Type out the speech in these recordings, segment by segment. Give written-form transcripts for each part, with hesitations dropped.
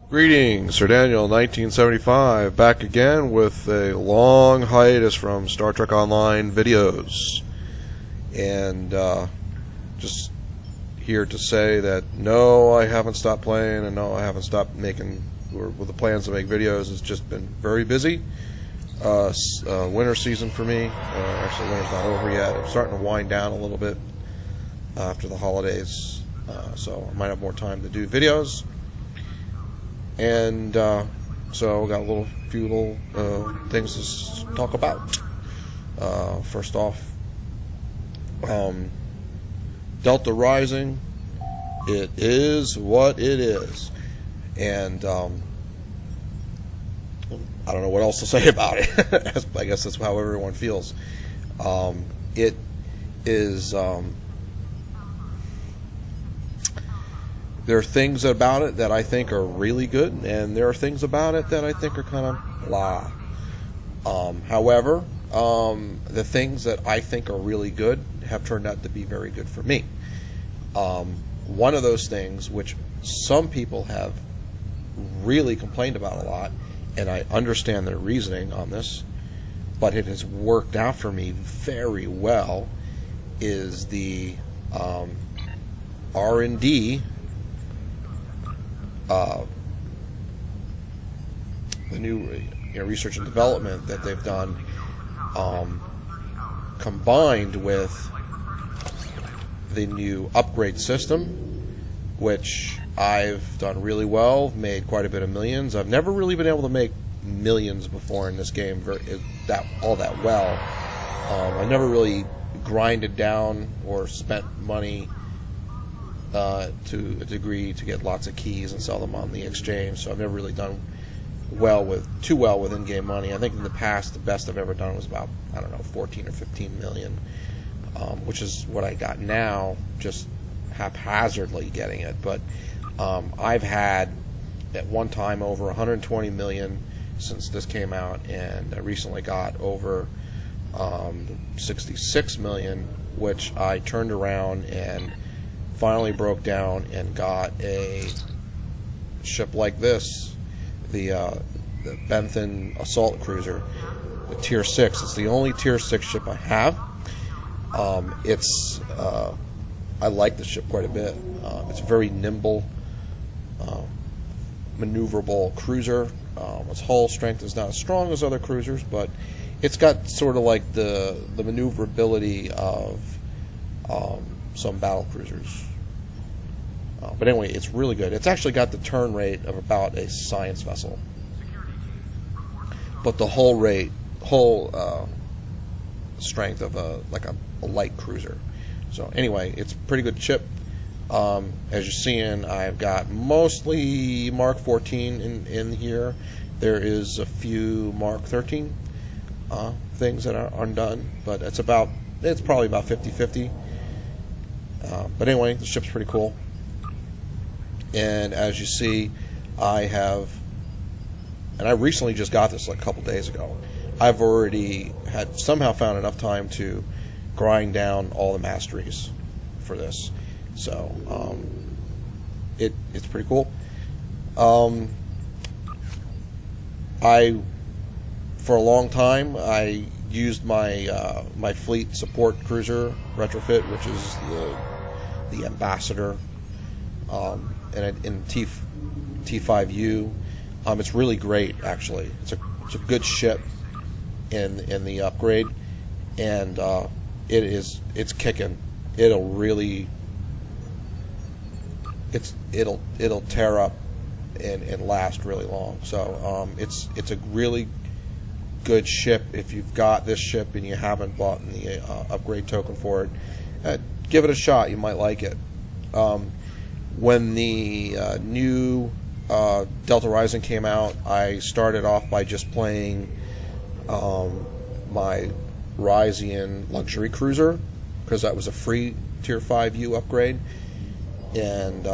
Greetings, Sir Daniel, 1975, back again with a long hiatus from Star Trek Online videos. And just here to say that no, I haven't stopped playing, and no, I haven't stopped making, or with the plans to make videos. It's just been very busy. Winter season for me. Actually, winter's not over yet. I'm starting to wind down a little bit after the holidays, so I might have more time to do videos. And so we got a few little things to talk about. First off, Delta Rising, it is what it is, and I don't know what else to say about it. I guess that's how everyone feels. It is. There are things about it that I think are really good, and there are things about it that I think are kind of blah. However, the things that I think are really good have turned out to be very good for me. One of those things, which some people have really complained about a lot, and I understand their reasoning on this, but it has worked out for me very well, is the R&D, the new research and development that they've done, combined with the new upgrade system, which I've done really well, made quite a bit of millions. I've never really been able to make millions before in this game all that well. I never really grinded down or spent money to a degree to get lots of keys and sell them on the exchange, so I've never really done too well with in-game money. I think in the past the best I've ever done was about, 14 or 15 million, which is what I got now, just haphazardly getting it. But I've had at one time over 120 million since this came out, and I recently got over 66 million, which I turned around and finally broke down and got a ship like this, the Benton assault cruiser, the Tier 6. It's the only Tier 6 ship I have. I like the ship quite a bit. It's a very nimble, maneuverable cruiser. Its hull strength is not as strong as other cruisers, but it's got sort of like the maneuverability of some battle cruisers. But anyway, it's really good. It's actually got the turn rate of about a science vessel, but the hull strength of a light cruiser. So anyway, it's a pretty good ship. As you're seeing, I've got mostly Mark 14 in here. There is a few Mark 13 things that are undone, but it's probably about 50-50. But anyway, the ship's pretty cool. And as you see, I recently just got this like a couple days ago. I've already had somehow found enough time to grind down all the masteries for this. So it's pretty cool. For a long time, I used my my fleet support cruiser retrofit, which is the Ambassador, and in T5U. It's really great, actually. It's a good ship in the upgrade, and it's kicking. It'll tear up and last really long. So it's a really good ship. If you've got this ship and you haven't bought the upgrade token for it, give it a shot. You might like it. When the new Delta Rising came out, I started off by just playing my Ryzian luxury cruiser, because that was a free Tier 5U upgrade, and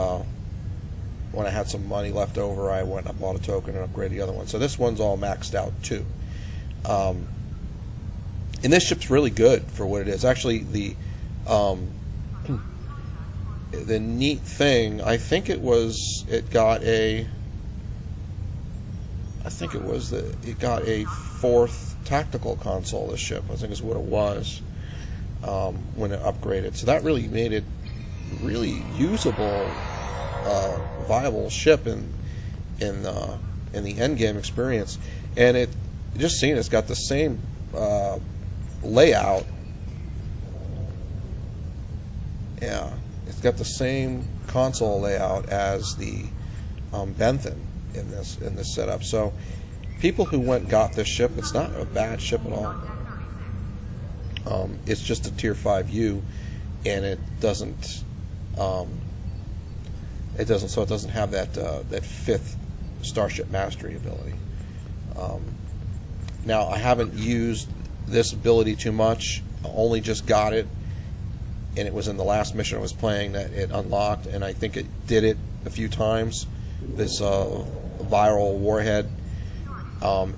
when I had some money left over, I went and bought a token and upgraded the other one. So this one's all maxed out too. And this ship's really good for what it is. Actually, the neat thing, I think it got a I think it was that it got a 4th tactical console, this ship, I think is what it was, when it upgraded. So that really made it really usable, viable ship in the endgame experience. And it, just seeing it's got the same layout. Yeah, it's got the same console layout as the Benton in this setup. So people who went and got this ship, it's not a bad ship at all. It's just a Tier 5U, and it doesn't so it doesn't have that 5th Starship Mastery ability. Now, I haven't used this ability too much. I only just got it, and it was in the last mission I was playing that it unlocked, and I think it did it a few times. This viral warhead.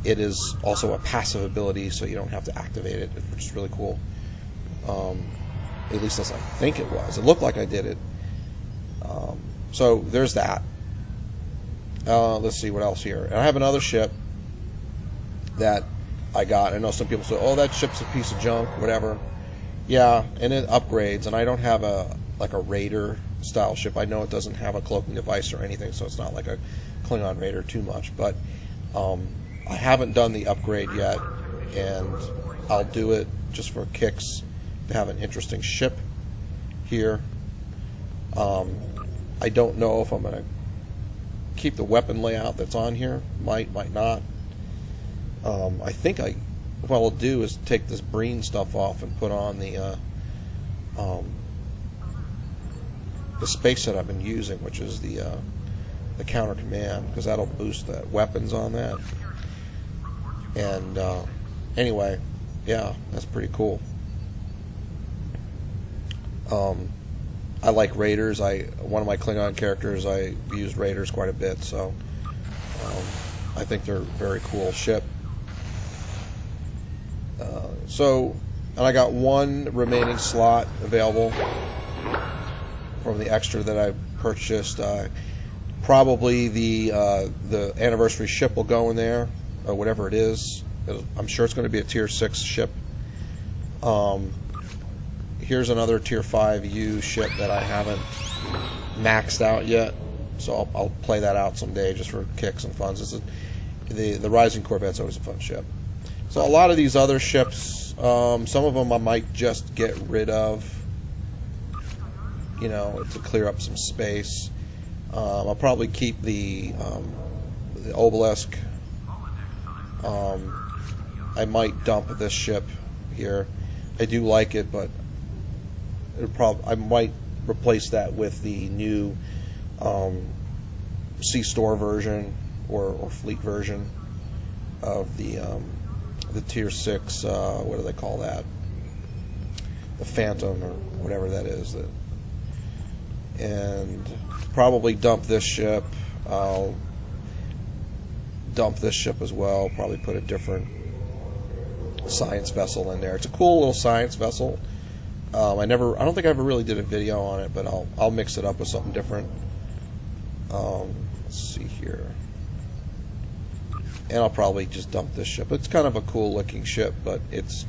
It is also a passive ability, so you don't have to activate it, which is really cool. At least as I think it was. It looked like I did it. So there's that. Let's see what else here. And I have another ship that I got. I know some people say, "Oh, that ship's a piece of junk," whatever. Yeah, and it upgrades. And I don't have a Raider style ship. I know it doesn't have a cloaking device or anything, so it's not like a Klingon Raider too much. But I haven't done the upgrade yet, and I'll do it just for kicks to have an interesting ship here. I don't know if I'm going to keep the weapon layout that's on here. Might not. I think what I'll do is take this Breen stuff off and put on the space that I've been using, which is the counter command, because that'll boost the weapons on that. And anyway, yeah, that's pretty cool. I like Raiders. One of my Klingon characters, I used Raiders quite a bit, so I think they're a very cool ship. And I got one remaining slot available from the extra that I purchased. Probably the anniversary ship will go in there, or whatever it is. I'm sure it's going to be a Tier 6 ship. Here's another Tier 5U ship that I haven't maxed out yet, so I'll play that out someday just for kicks and funs. The Rising Corvette's always a fun ship. So a lot of these other ships, some of them I might just get rid of, to clear up some space. I'll probably keep the Obelisk. I might dump this ship here. I do like it, but I might replace that with the new C-Store version or fleet version of the Tier 6. What do they call that? The Phantom, or whatever that is. And probably dump this ship. I'll dump this ship as well. Probably put a different science vessel in there. It's a cool little science vessel. I don't think I ever really did a video on it, but I'll mix it up with something different. Let's see here. And I'll probably just dump this ship. It's kind of a cool looking ship, but it's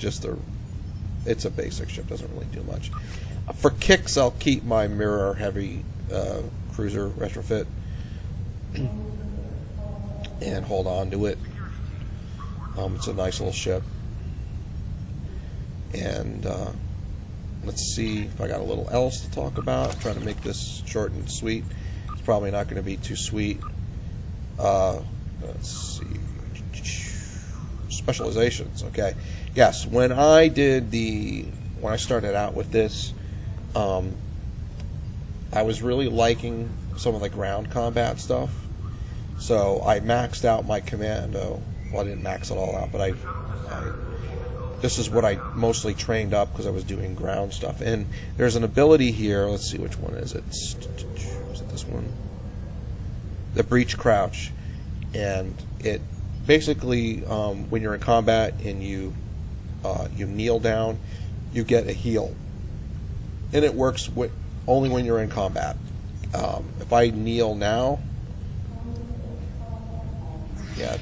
a basic ship. Doesn't really do much. For kicks, I'll keep my Mirror Heavy cruiser retrofit and hold on to it. It's a nice little ship. And let's see if I got a little else to talk about. I'm trying to make this short and sweet. It's probably not going to be too sweet. Let's see. Specializations. Okay. Yes. When I started out with this, I was really liking some of the ground combat stuff. So I maxed out my commando. Well, I didn't max it all out, but this is what I mostly trained up because I was doing ground stuff. And there's an ability here. Let's see, which one is it? Is it this one? The Breach Crouch. And it basically, when you're in combat and you kneel down, you get a heal. And it works only when you're in combat. If I kneel now, yeah,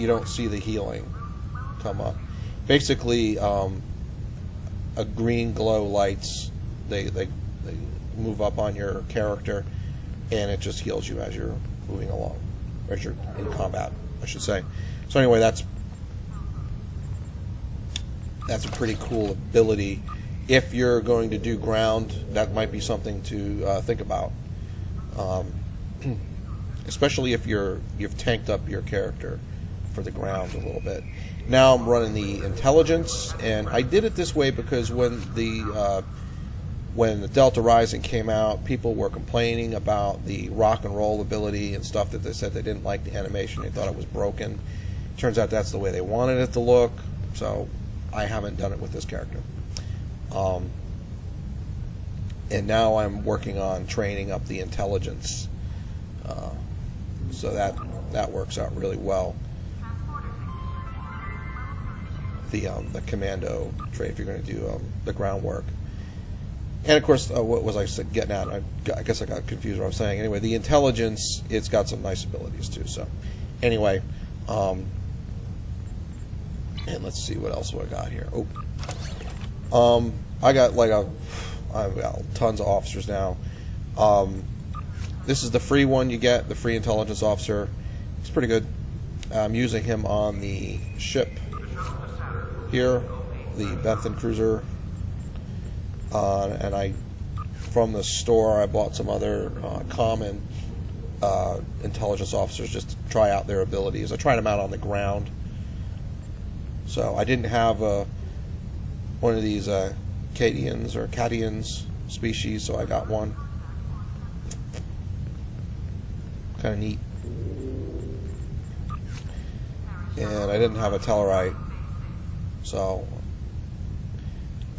you don't see the healing come up. Basically, a green glow lights, they move up on your character, and it just heals you as you're moving along, as you're in combat, I should say. So anyway, that's a pretty cool ability. If you're going to do ground, that might be something to think about, especially if you've tanked up your character for the ground a little bit. Now I'm running the intelligence, and I did it this way because when the Delta Rising came out, people were complaining about the rock and roll ability and stuff, that they said they didn't like the animation, they thought it was broken. Turns out that's the way they wanted it to look, so I haven't done it with this character. And now I'm working on training up the intelligence, so that works out really well. The commando trait, if you're going to do the groundwork. And of course, what was I getting at? I guess I got confused what I was saying. Anyway, the intelligence, it's got some nice abilities too. So anyway, and let's see what else I got here. I've got tons of officers now. This is the free one you get, the free intelligence officer. It's pretty good. I'm using him on the ship here, the Benton cruiser, and from the store I bought some other common intelligence officers just to try out their abilities. I tried them out on the ground. So I didn't have one of these Cadians or Cadians species, so I got one. Kind of neat. And I didn't have a Tellarite, so,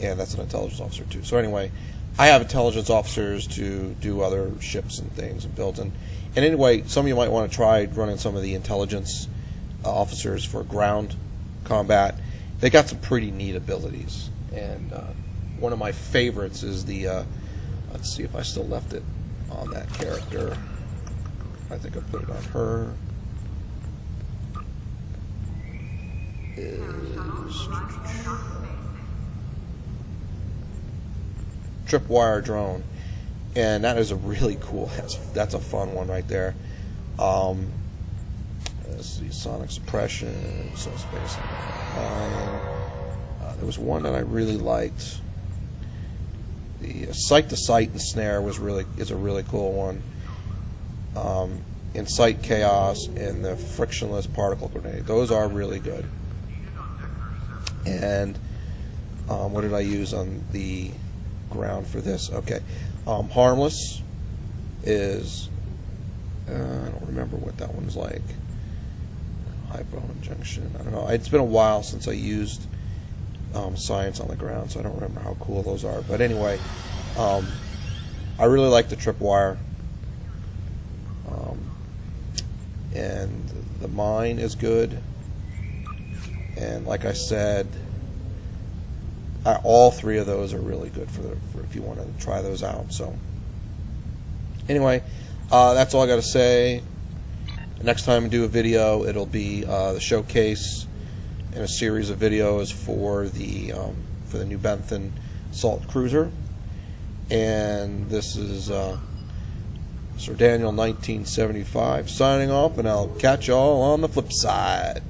and that's an intelligence officer too. So anyway, I have intelligence officers to do other ships and things and builds. And anyway, some of you might want to try running some of the intelligence officers for ground combat. They got some pretty neat abilities, and one of my favorites is the let's see if I still left it on that character. I think I put it on her. Is tripwire drone, and that is a really cool. That's a fun one right there. Let's see, sonic suppression, subspace. There was one that I really liked. The sight to sight and snare is a really cool one. Incite chaos and the frictionless particle grenade. Those are really good. And what did I use on the ground for this? Okay, harmless is I don't remember what that one's like. Hypo injection. I don't know. It's been a while since I used science on the ground, so I don't remember how cool those are. But anyway, I really like the tripwire. And the mine is good. And like I said, all three of those are really good for if you want to try those out. So anyway, that's all I got to say. Next time I do a video, it'll be the showcase and a series of videos for the new Benton Assault Cruiser. And this is Sir Daniel 1975 signing off, and I'll catch y'all on the flip side.